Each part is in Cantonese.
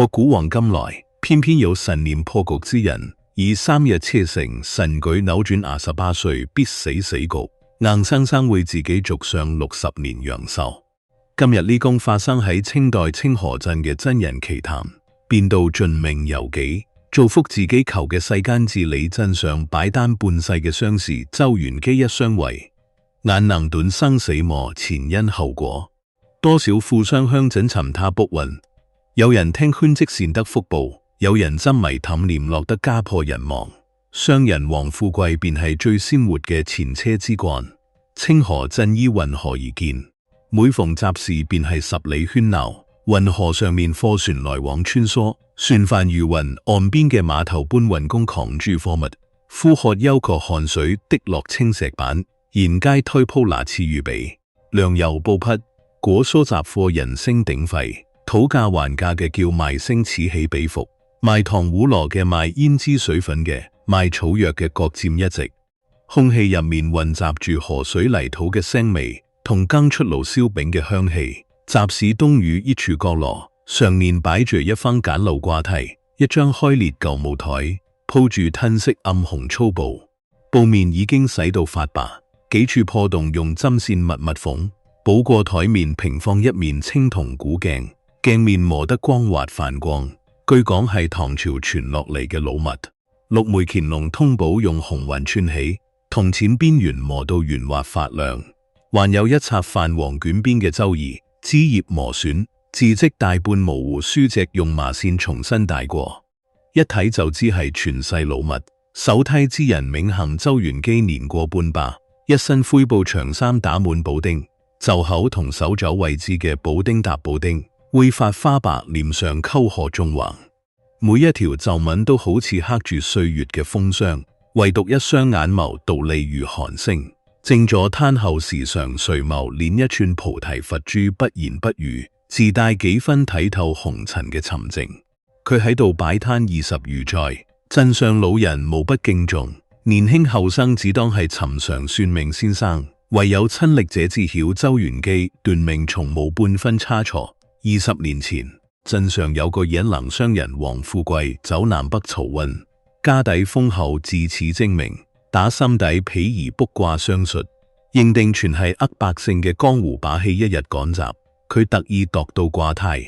我古往今來，偏偏有神念破局之人，以3日車乘神舉扭轉28歲必死死局，硬生生為自己續上60年陽壽。今日呢公發生喺清代清河鎮嘅真人奇談，變到盡命由己，造福自己求嘅世間治理真相，擺單半世嘅相士周元基一相為，眼能斷生死磨前因後果，多少富商鄉枕尋他卜運。有人聽圈即善得福報，有人斟迷氹念落得家破人亡。商人王富貴便係最鮮活嘅前車之鑑。清河鎮依運河而建，每逢集市便係十里喧鬧。運河上面貨船來往穿梭，船帆如雲，岸邊嘅碼頭搬運工扛住貨物，呼喝幽確汗水滴落青石板，沿街推鋪拿次預備，糧油布匹果蔬雜貨人聲鼎沸。討價還價嘅叫賣聲此起彼伏，賣糖葫蘆嘅賣胭脂水粉嘅賣草藥嘅各佔一席，空氣入面混雜住河水泥土嘅腥味同剛出爐燒餅嘅香氣。集市東隅一處角落，常年擺住一方簡陋掛梯，一張開裂舊木台，鋪住褪色暗紅粗布，布面已經洗到發白，幾處破洞用針線密密縫，補過台面平放一面青銅古鏡，鏡面磨得光滑泛光，據講係唐朝傳落嚟嘅老物。六枚乾隆通寶用紅雲串起，銅錢邊緣磨到圓滑發亮，還有一冊泛黃卷邊嘅周儀，枝葉磨損，字跡大半模糊，書脊用麻線重新帶過，一睇就知係傳世老物。手梯之人銘幸周元基年過半百，一身灰布長衫打滿補丁，袖口同手肘位置嘅補丁搭補丁，會發花白，臉上溝壑縱橫，每一條皺紋都好似刻住歲月嘅風霜，唯獨一雙眼眸獨利如寒星。靜坐攤後時常垂眸捻一串菩提佛珠，不言不語，自帶幾分睇透紅塵嘅沉靜。佢喺度擺攤20餘載，鎮上老人無不敬重，年輕後生只當係尋常算命先生，唯有親歷者至曉周元基斷命從無半分差錯。20年前，鎮上有個野能商人王富貴走南北漕運，家底豐厚，自恃精明，打心底鄙夷卜卦相術，認定全係呃百姓嘅江湖把戲。一日趕集，佢特意度到卦胎，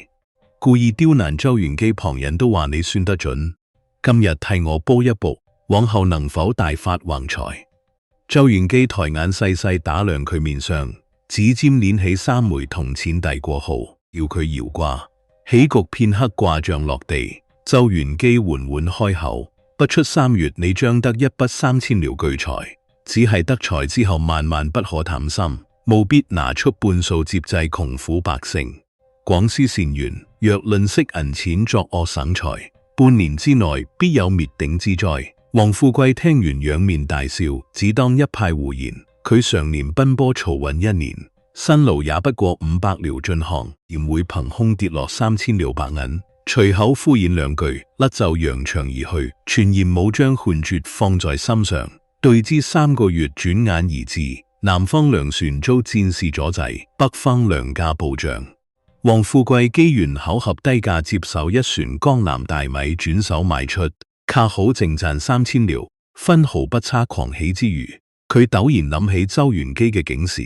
故意刁難周元基。旁人都話你算得準，今日替我卜一卜，往後能否大發橫財？周元基抬眼細細打量佢面上，指尖捻起3枚銅錢遞過號，要佢搖卦。起局片刻，卦象落地，周元基緩緩開口。不出3月，你將得一筆3000両巨財。只係得財之後，萬萬不可貪心，務必拿出半數接濟窮苦百姓。廣施善緣，若吝嗇銀錢作惡省財，半年之內必有滅頂之災。王富貴聽完仰面大笑，只當一派胡言。佢常年奔波漕運1年，辛勞也不過500両進項，焉會憑空跌落3000兩白銀？隨口敷衍兩句，甩袖揚長而去，全然冇將勸絕放在心上。對之3個月，轉眼而至，南方糧船遭戰事阻滯，北方糧價暴漲。王富貴機緣巧合低價接手一船江南大米，轉手賣出，卡好淨賺3000兩，分毫不差。狂喜之餘，佢陡然諗起周元基嘅警示，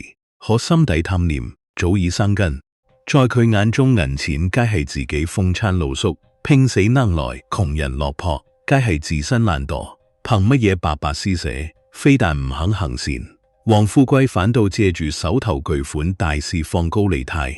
可心底貪念早已生根。在佢眼中，銀錢皆係自己風餐露宿，拼死能來；窮人落魄，皆係自身懶惰。憑乜嘢白白施捨？非但唔肯行善，王富貴反倒借住手頭巨款，大肆放高利貸。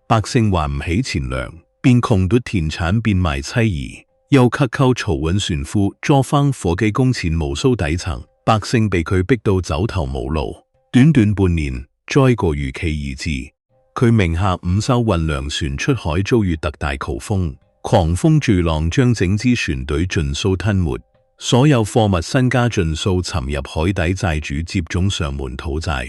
百姓還唔起錢糧，便窮奪田產，變賣妻兒，又克扣漕運船夫、作坊伙計工錢無數底層。百姓被佢逼到走投無路，短短半年，災禍如期而至。佢名下5艘運糧船出海，遭遇特大狂風，狂風巨浪將整支船隊盡數吞沒，所有貨物身家盡數沉入海底，債主接踵上門討債。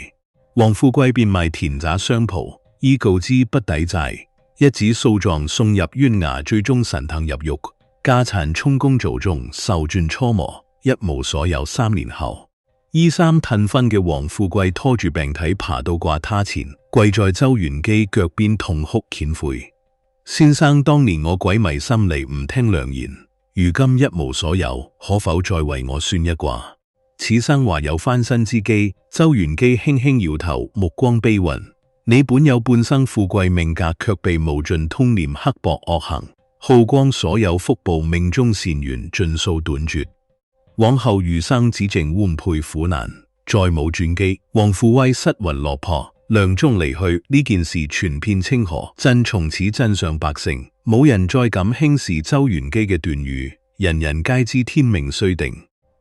王富貴變賣田宅商鋪，依告知不抵債，一紙訴狀送入縣衙，最終神探入獄，家產充公造終，受盡搓磨，一無所有。3年後，衣衫褪昏嘅王富貴拖住病體爬到卦榻前，跪在周元基腳邊痛哭慚悔。先生，當年我鬼迷心離，唔聽良言，如今一無所有，可否再為我算一卦？此生還有翻身之機。周玄機輕輕搖頭，目光悲雲。你本有半生富貴命格，卻被無盡通念刻薄惡行，耗光所有福報，命中善緣盡數斷絕。往後餘生只剩換配苦難，再冇轉機。王富威失魂落魄，梁中離去，呢件事傳遍清河鎮，從此真相百姓，冇人再敢輕視周玄機嘅斷語，人人皆知天命雖定，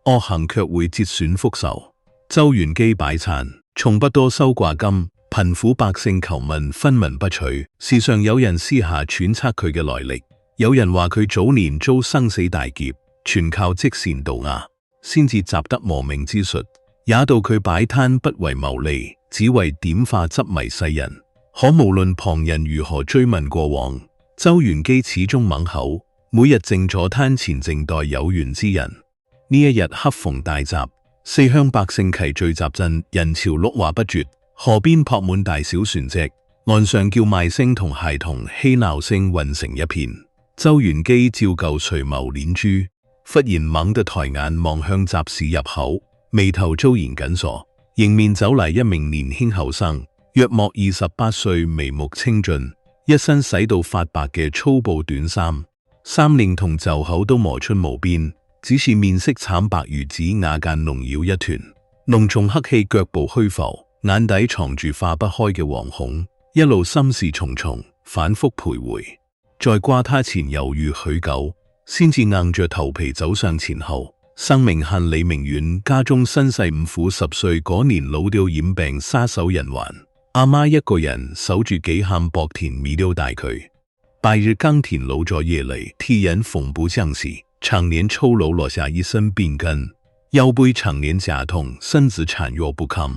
惡行卻會折損福壽。周玄機擺餐，從不多收掛金，貧苦百姓求問分文不取。時常有人私下揣測佢嘅來歷，有人話佢早年遭生死大劫，全靠積善渡亞先至習得磨命之術，也道佢擺攤不為牟利，只為點化執迷世人。可無論旁人如何追問過往，周玄機始終抿口，每日靜坐攤前靜待有緣之人。呢一日恰逢大集，四鄉百姓齊聚集鎮，人潮碌話不絕，河邊泊滿大小船隻，岸上叫賣聲同孩童嬉鬧聲混成一片。周玄機照舊垂眸捻珠，忽然猛地抬眼望向集市入口，眉頭昭然緊鎖，迎面走嚟一名年輕後生，約莫28歲，眉目清俊，一身洗到發白嘅粗布短衫，衫領同袖口都磨出毛邊，只是面色慘白如紙，瓦間籠繞一團，濃重黑氣，腳步虛浮，眼底藏住化不開嘅惶恐，一路心事重重，反覆徘徊。在掛他前猶豫許久，先至硬着頭皮走上前後。生名恨李明遠，家中身世五虎，10歲嗰年老掉染病，撒手人寰。阿媽一個人守住幾坎薄田，米丟大佢。白日耕田勞作夜嚟，替人縫補將士，常年操勞落下一身病根，腰背常年甲痛，身子孱弱不堪。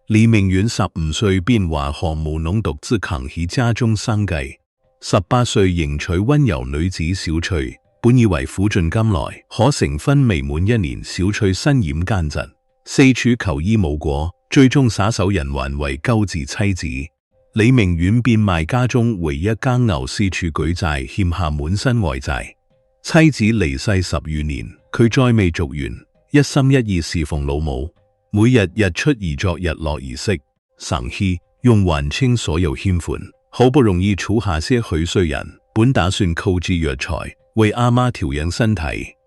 李明遠15歲便話項務農獨自扛起家中生計。18歲迎娶溫柔女子小翠，本以為苦盡甘來，可成婚未滿1年，小翠身染奸疾，四處求醫無果，最終撒手人寰為鳩字妻子。李明遠變賣家中唯一耕牛，四處舉債，欠下滿身外債。妻子離世10餘年，佢再未續緣，一心一意侍奉老母，每日日出而作，日落而息，省氣用還清所有欠款。好不容易儲下些許歲人，本打算購置藥材為阿媽調養身體，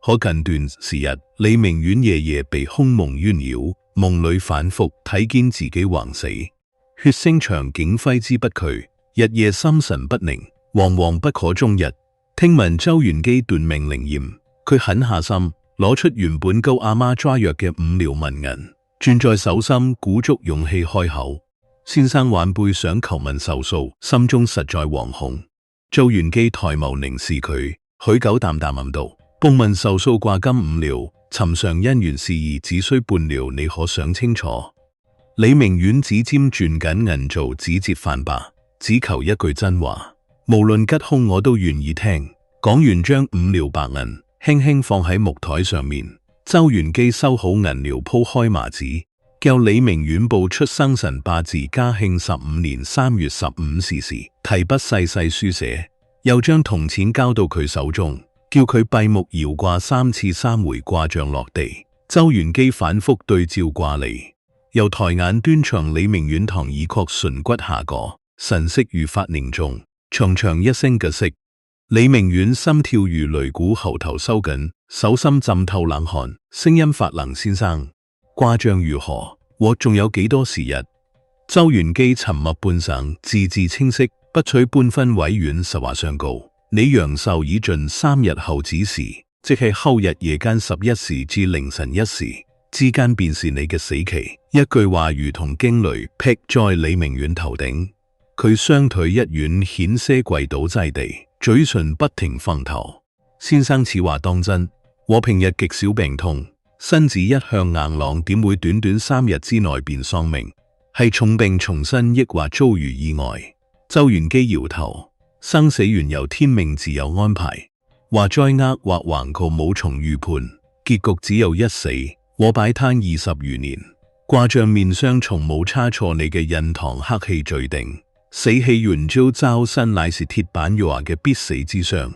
可近段時日，李明遠夜夜被兇夢冤擾，夢裏反覆睇見自己橫死，血腥場景揮之不去，日夜心神不寧，惶惶不可終日。聽聞周玄機斷命靈驗，佢狠下心，攞出原本夠阿媽抓藥嘅5兩銀銀，攥在手心，鼓足勇氣開口。先生晚輩想求問壽數，心中實在惶恐。周玄機抬眸凝視佢，許久淡淡暗道：報問壽數掛金5兩，尋常姻緣事宜只需半兩，你可想清楚？李明遠指尖攥緊銀造，指節泛白，只求一句真話，無論吉凶我都願意聽。講完將5兩白銀輕輕放喺木台上面，周玄機收好銀兩，鋪開麻紙，叫李明遠報出生辰八字，嘉慶15年3月15時，提筆細細書寫，又將銅錢交到佢手中，叫佢閉目搖掛3次，3回卦象落地。周玄機反覆對照卦理，又抬眼端詳李明遠堂耳廓唇骨下膈，神色愈發凝重，長長一聲嘅息。李明遠心跳如擂鼓，喉頭收緊，手心浸透冷汗，聲音發冷：先生，卦象如何？我仲有幾多時日？周玄機沉默半晌，字字清晰，不取半分委婉，實話相告：你陽壽已盡，3日後子時，即係後日夜間11時至凌晨1時之間，便是你嘅死期。一句話如同驚雷劈在李明遠頭頂，佢雙腿一軟，險些跪倒在地，嘴唇不停放頭。先生此話當真？我平日極少病痛，身子一向硬朗，點會短短3日之內便喪命？係重病重生，抑或遭遇意外？周玄機搖頭，生死緣由天命自有安排，或災厄或橫告，無從預判，結局只有一死。我擺攤20餘年，卦象面相從冇差錯，你嘅印堂黑氣最定，死氣元朝周身乃是鐵板玉華嘅必死之傷。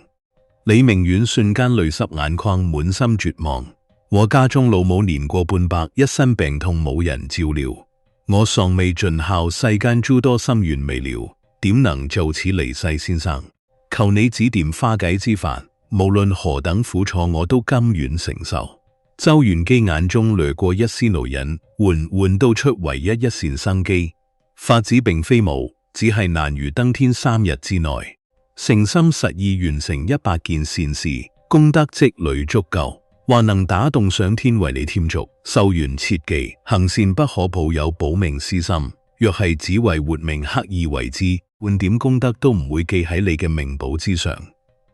李明遠瞬間淚濕眼眶，滿心絕望。我家中老母年過半百，一身病痛冇人照料。我喪未盡孝，世間諸多心願未了，點能就此離世？先生，求你指點化解之法，無論何等苦楚，我都甘願承受。周元基眼中掠過一絲怒忍，緩緩道出唯一一線生機。法子並非無，只係難如登天3日之內。誠心實意完成100件善事，功德積累足夠，或能打動上天為你添續。修緣切記，行善不可抱有保命私心。若係只為活命刻意為之，半點功德都唔會記喺你嘅命簿之上。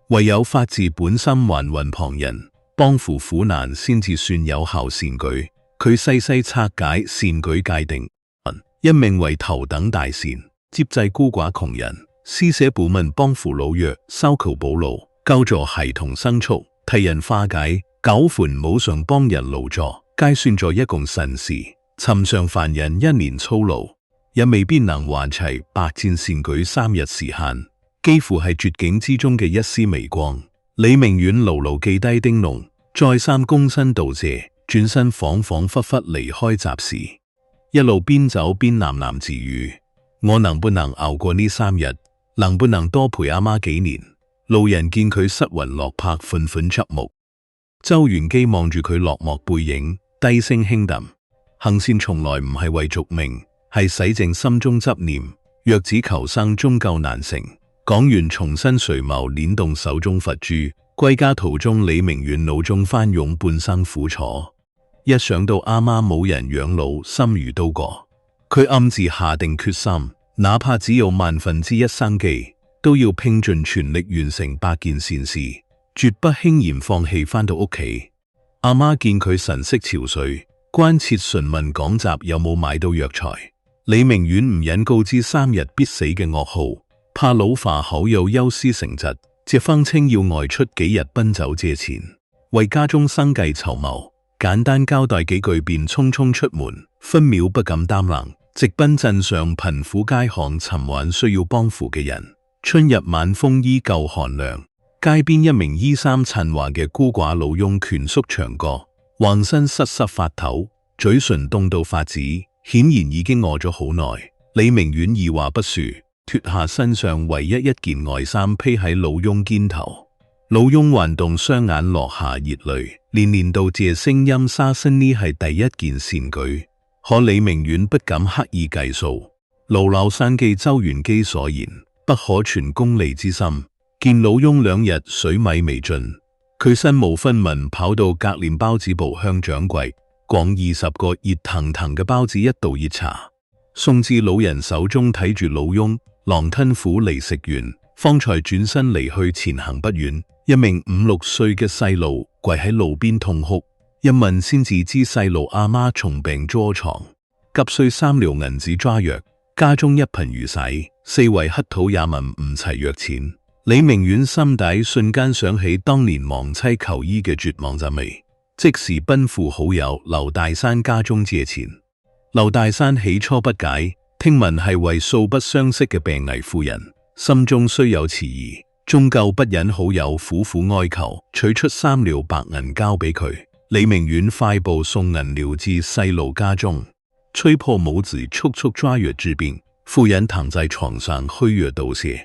唯有發自本心還運旁人，幫扶苦難，先至算有效善舉。佢細細拆解善舉界定，一命為頭等大善，接濟孤寡窮人，施捨補民，幫扶老弱，修葺補路，救助孩童牲畜，替人化解糾煩無常，幫人勞助，皆算作一共善事。尋常凡人一年操勞，也未必能還齊100件善舉3日時限，幾乎係絕境之中嘅一絲微光。李明遠牢牢記低叮嚀，再三躬身道謝，轉身恍恍惚惚離開集市，一路邊走邊喃喃自語：我能不能熬過呢3日？能不能多陪阿媽幾年？路人見佢失魂落魄，憤憤側目。周元基望住佢落寞背影，低聲輕揼：行善從來唔係為續命，係洗淨心中執念。若只求生，終究難成。講完，重新垂眸，捻動手中佛珠。歸家途中，李明遠腦中翻湧半生苦楚。一想到阿媽冇人養老，心如刀割。佢暗自下定決心，哪怕只有1/1000生機，都要拼盡全力完成100件善事，絕不輕言放棄。返到屋企，阿媽見佢神色憔悴，關切詢問講習有冇買到藥材。李明遠唔忍告知3日必死嘅噩耗，怕老化口有憂思成疾，借風稱要外出幾日奔走借錢，為家中生計籌謀。簡單交代幾句便匆匆出門，分秒不敢擔冷，直奔鎮上貧苦街巷尋揾需要幫扶嘅人。春日晚風依舊寒涼，街邊一名衣衫陳華嘅孤寡老翁蜷縮長角，橫身瑟瑟發抖，嘴唇凍到發紫，顯然已經餓咗好耐。李明遠二話不說，脫下身上唯一一件外衫披喺老翁肩頭。老翁還動雙眼落下熱淚，連連道謝，聲音沙聲。呢係第一件善舉，可李明遠不敢刻意計數。老老生記周元基所言，不可存功利之心。見老翁2日水米未進，佢身無分文跑到隔鄰包子部向掌櫃講20個熱騰騰嘅包子，一道熱茶送至老人手中。睇住老翁狼吞虎嚢食完，方才轉身離去。前行不遠，一名5、6歲嘅細路跪喺路邊痛哭，一問先至知細路阿媽重病臥床，急需3兩銀子抓藥，家中一貧如洗，四圍乞討也問唔齊藥錢。李明遠心底瞬間想起當年亡妻求醫嘅絕望滋味，即時奔赴好友劉大山家中借錢。劉大山起初不解，聽聞係為素不相識嘅病危婦人，心中雖有遲疑，終究不忍好友苦苦哀求，取出3兩白銀交俾佢。李明遠快步送銀兩至細路家中，吹破帽子，速速抓藥治病。婦人躺在床上虛弱道謝。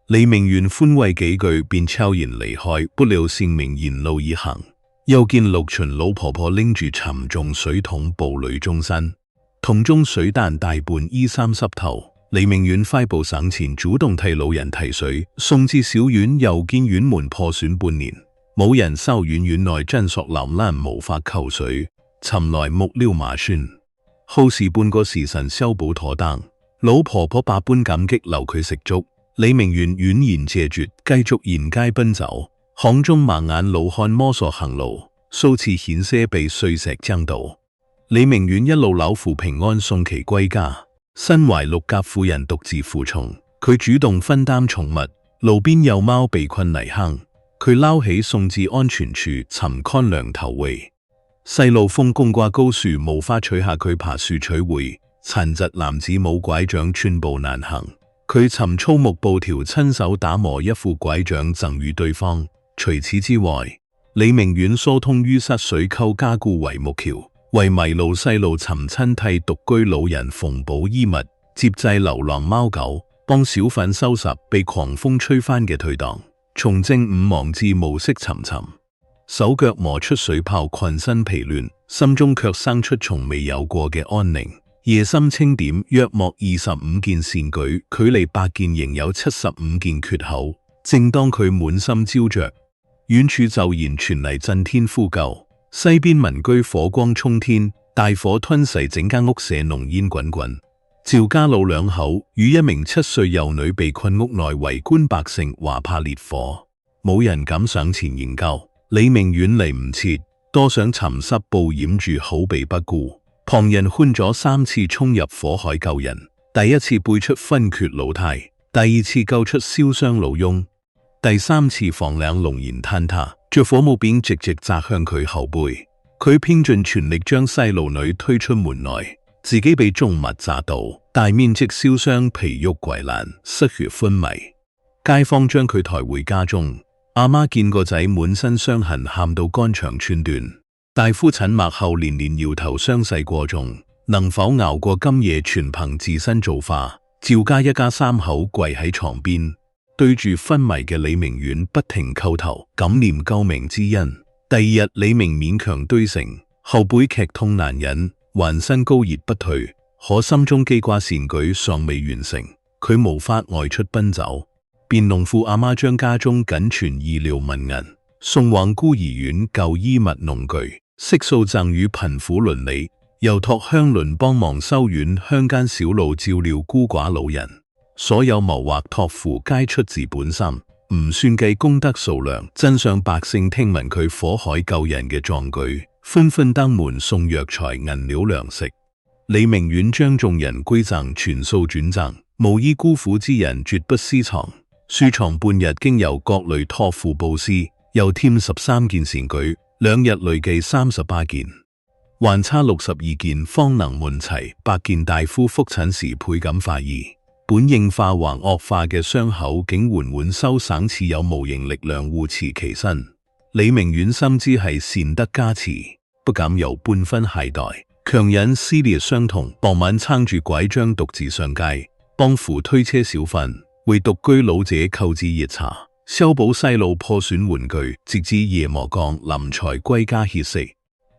李明遠寬慰幾句，便悄然離開。不料善明沿路而行，又見陸巡老婆婆拎住沉重水桶步履終身，桶中水彈大半，衣衫濕透。李明遠快步上前，主動替老人提水，送至小院。又見院門破損半年，冇人修，院內真索流爛，無法扣水，尋來木料馬孫，耗時半個時辰修補妥當。老婆婆百般感激，留佢食粥。李明遠婉言謝絕，繼續沿街奔走。巷中盲眼老漢摸索行路，數次險些被碎石掙到。李明遠一路扭扶平安送其歸家。身懷6甲婦人獨自負重，佢主動分擔寵物。路邊有貓被困泥坑，佢撈起送至安全處尋乾糧投餵。細路瘋公掛高樹，無法取下佢爬樹取回。殘疾男子冇拐杖，寸步難行。佢尋草木布條，親手打磨一副拐杖贈予對方。除此之外，李明遠疏通於失水溝加固圍木橋，為迷路細路尋親，替獨居老人縫補衣物，接濟流浪貓狗，幫小販收拾被狂風吹翻嘅退檔。從正午忙至暮色沉沉，手腳磨出水泡，群身疲亂，心中卻生出從未有過嘅安寧。夜深清點，約莫25件善舉，距離100件仍有75件缺口。正當佢滿心焦着，遠處驟然傳嚟震天呼救。西邊民居火光衝天，大火吞噬整間屋舍，濃煙滾滾。趙家老兩口與一名7歲幼女被困屋內，圍觀百姓話怕烈火，冇人敢上前營救。李明遠嚟唔切，多想尋濕布掩住，好避不顧。旁人喚咗3次衝入火海救人，第一次背出昏厥老太，第二次救出燒傷老翁，第3次房梁龍然坍塌，着火木柄直直砸向佢後背。佢拼盡全力將細路女推出門內，自己被重物砸到，大面積燒傷，皮肉潰爛，失血昏迷。街坊將佢抬回家中，阿媽見個仔滿身傷痕，喊到肝腸寸斷。大夫診脈後連連搖頭，傷勢過重，能否熬過今夜全憑自身造化。趙家一家3口跪喺床邊，對住昏迷嘅李明遠不停叩頭，感念救命之恩。第二日，李明勉強堆成，後背劇痛難忍，渾身高熱不退，可心中記掛善舉尚未完成，佢無法外出奔走，便農婦阿媽將家中僅存醫療文銀送往孤兒院舊衣物農具，悉數贈予貧苦鄰里，又託鄉鄰幫忙修院鄉間小路，照料孤寡老人。所有謀劃託付皆出自本心，唔算計功德數量。真上百姓聽聞佢火海救人嘅壯舉，紛紛登門送藥材銀料糧食。李明遠將眾人歸贈全數轉贈，無依孤苦之人絕不私藏。豎床半日，經由各類託付布施，又添13件善舉，2日累計38件，還差62件方能滿齊。100件大夫復診時倍感快意，本應化橫惡化嘅傷口竟緩緩收省，似有無形力量護持其身。李明遠深知係善德加持，不敢有半分懈怠，強忍撕裂傷痛，傍晚撐住拐杖獨自上街，幫扶推車小販，為獨居老者購置熱茶，修補細路破損玩具，直至夜幕降臨才歸家歇息。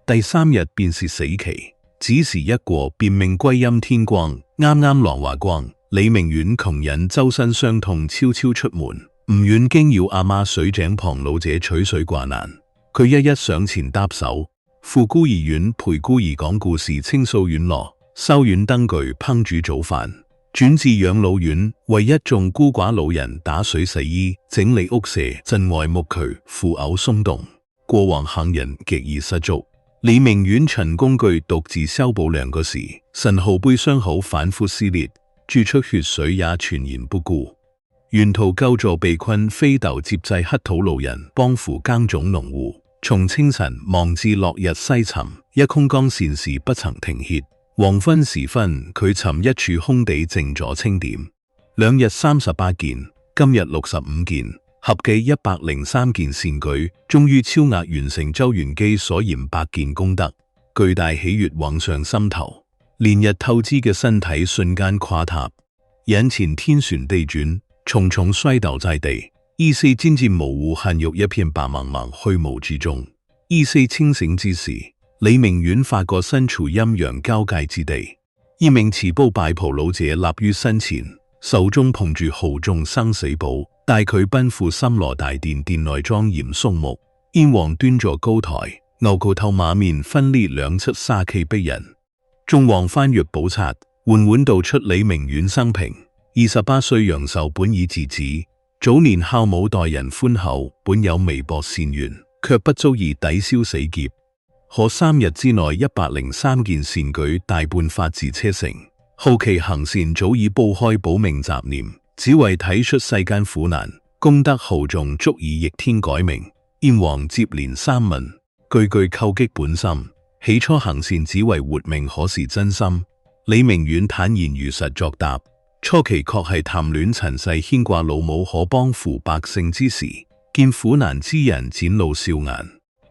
第3日便是死期，子時一過，便命歸陰天光。啱啱朗華光，李明遠窮忍周身傷痛，悄悄出門，唔遠驚擾阿媽水井旁老者取水掛難，佢一一上前搭手，赴孤兒院陪孤兒講故事，清掃院落，修院燈具，烹煮早飯。轉至養老院，為一眾孤寡老人打水洗衣，整理屋舍，鎮外木渠，扶偶鬆動。過往行人極易失足，李明遠陳工具獨自修補2個時，腎後背傷口反覆撕裂，注出血水也全然不顧。沿途救助被困飛竇，接濟乞討老人，幫扶耕種農戶。從清晨忙至落日西沉，一空江善事不曾停歇。黃昏時分，佢尋一處空地靜坐清點。2日38件，今日65件，合計103件善舉，終於超額完成周元基所言100件功德，巨大喜悅湧上心頭。連日透支嘅身體瞬間垮塌，眼前天旋地轉，重重摔倒在地，意識漸漸模糊，陷入一片白茫茫虛無之中。意識清醒之時，李明遠發覺身處陰陽交界之地，一名持煲拜袍老者立於身前，手中捧住浩重生死簿，帶佢奔赴森羅大殿。殿內莊嚴肅穆，燕王端坐高台，牛高頭馬面，分列2側沙旗逼人。眾王翻閱寶冊，緩緩道出李明遠生平。28歲楊壽本已自子，早年孝母待人寬厚，本有微薄善緣，卻不足以抵消死劫。可3日之內103件善舉，大半發自車成。後期行善早已報開保命雜念，只為睇出世間苦難，功德浩重，足以逆天改命。燕王接連3問，句句叩擊本心。起初行善只為活命，可是真心？李明遠坦然如實作答，初期確係談戀塵世牽掛老母可幫扶百姓之時，見苦難之人展露笑顏，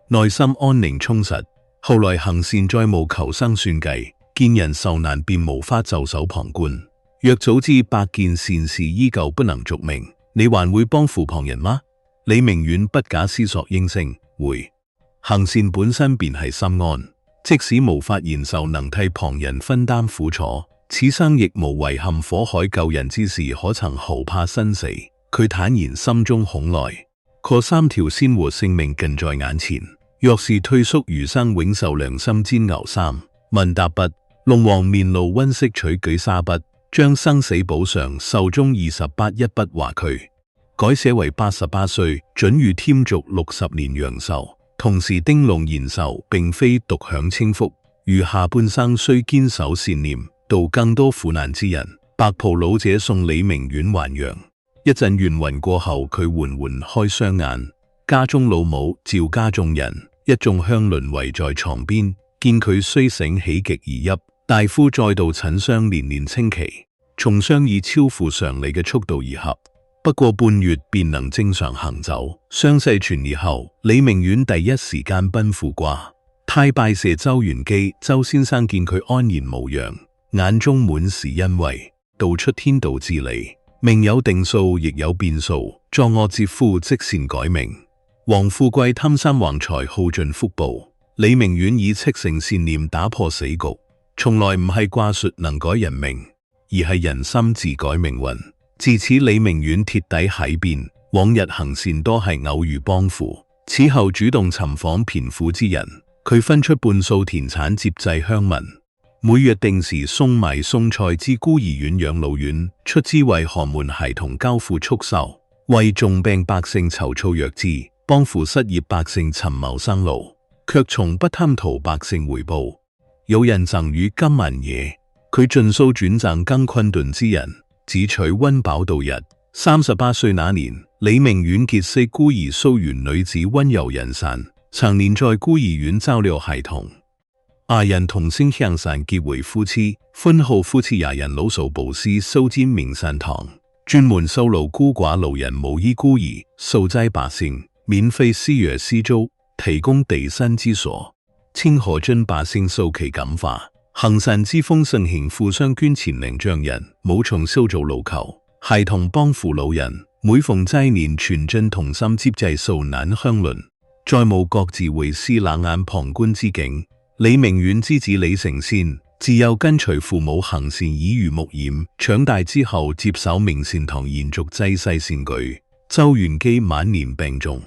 內心安寧充實。後來行善再無求生算計，見人受難便無法袖手旁觀。若早知百件善事依舊不能續命，你還會幫扶旁人嗎？李明遠不假思索應聲會。行善本身便係心安，即使無法延壽能替旁人分擔苦楚，此生亦無遺憾火海救人之事可曾毫怕生死。佢坦言心中恐來，確三條鮮活性命近在眼前，若是退縮餘生永受良心煎熬三。問答筆，龍王面露溫色取舉沙筆，將生死補償壽終28一筆劃去，改寫為88歲，準予添續60年陽壽。同時丁龍延壽並非獨享清福，餘下半生須堅守善念，度更多苦難之人。白袍老者送李明遠還陽，一陣怨雲過後，佢緩緩開雙眼。家中老母趙家眾人一眾鄉鄰圍在床邊，見佢雖醒喜極而泣，大夫再度診傷年年清奇，重傷以超乎常理嘅速度而合。不過半月便能正常行走。傷勢傳熱後，李明遠第一時間奔赴掛太拜謝周元基。周先生見佢安然無恙，眼中滿是欣慰，道出天道之理，命有定數亦有變數，作惡折夫即善改命。王富貴貪生橫財耗盡福報，李明遠以戚誠善念打破死局。從來唔係卦術能改人命，而係人心自改命運。自此李明遠鐵底喺邊，往日行善多係偶遇幫扶，此後主動尋訪貧苦之人。佢分出半數田產接濟鄉民，每月定時送米送菜至孤兒院養老院，出資為寒門孩童交付束繡，為重病百姓籌措藥資，幫扶失業百姓尋謀生路，卻從不貪圖百姓回報。有人贈予金銀野，佢盡數轉贈更困頓之人，只取溫飽度日。38歲那年，李明遠結識孤兒蘇園女子溫柔人善，常年在孤兒院照料孩童。二人同心向善，結為夫妻。婚後夫妻2人老守布施修建明善堂，專門收留孤寡老人無依孤兒，受災百姓免費施藥施粥，提供地身之所，清河津百姓受其感化。行善之風盛行，互相捐錢領匠人，冇從修造路求，孩童幫扶老人。每逢齋年，全鎮同心接濟受難鄉鄰，再無各自為師冷眼旁觀之境。李明遠之子李成先，自幼跟隨父母行善，耳濡目染，長大之後接手明善堂，延續濟世善舉。周元基晚年病重，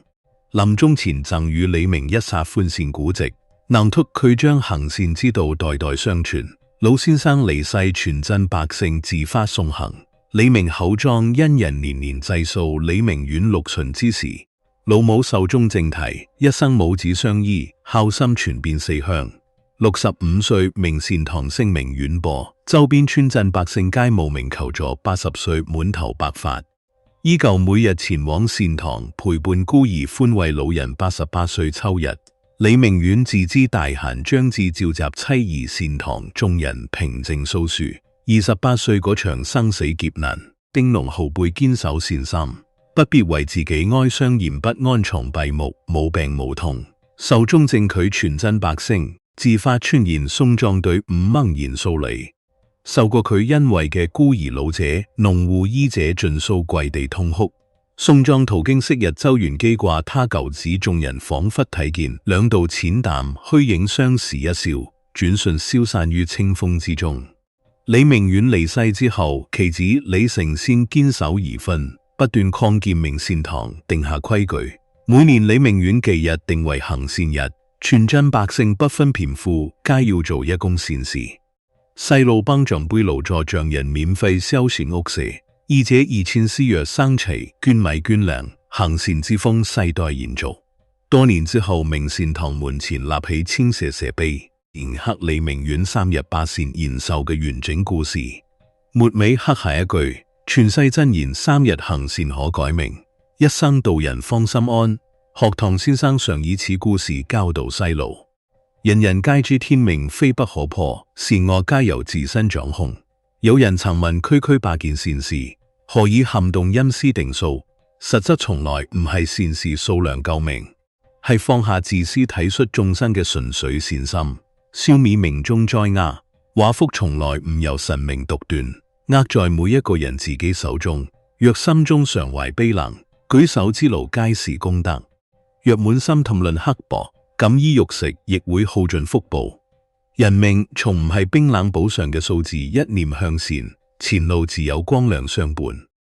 臨終前贈予李明一剎歡善古籍，能託佢將行善之道代代相傳。老先生離世，全鎮百姓自發送行。李明口莊恩人年年祭掃。李明遠6旬之時，老母壽終正題，一生母子相依，孝心傳遍四鄉。65歲明善堂聲名遠播，周邊村鎮百姓皆慕名求助。80歲滿頭白髮，依舊每日前往善堂陪伴孤兒歡慰老人。88歲秋日，李明遠自知大限將至，召集妻兒善堂眾人平靜訴說。28歲嗰場生死劫難，丁龍後輩堅守善心，不必為自己哀傷，言不安床閉目，冇病冇痛，壽終正寢。全鎮百姓自發傳言送葬隊伍茫然掃離，受過佢恩惠嘅孤兒老者、農戶醫者盡數跪地痛哭。送葬途經昔日周元基掛他舊址，眾人仿佛睇見兩道淺淡虛影相視一笑，轉瞬消散於清風之中。李明遠離世之後，其子李成先堅守遺訓，不斷擴建明善堂，定下規矩。每年李明遠忌日定為行善日，全鎮百姓不分貧富，皆要做一公善事。細路幫長輩勞助匠人免費修璇屋舍，二者2000施藥生齊，捐米捐糧，行善之風世代延續。多年之後，明善堂門前立起青石石碑，銘刻李明遠3日8善延壽嘅完整故事。末尾刻下一句：傳世真言，3日行善可改命，一生度人方心安。學堂先生常以此故事教導細路：人人皆知天命非不可破，善惡皆由自身掌控。有人曾問區區百件善事，何以撼動陰司定數？實則從來唔係善事數量夠命，係放下自私體恤眾生嘅純粹善心，消滅命中災厄。話福從來唔由神明獨斷，握在每一個人自己手中。若心中常懷悲能，舉手之勞皆是功德；若滿心氹論刻薄，錦衣玉食亦會耗盡福報。人命從唔係冰冷簿上嘅數字，一念向善，前路自有光亮相伴。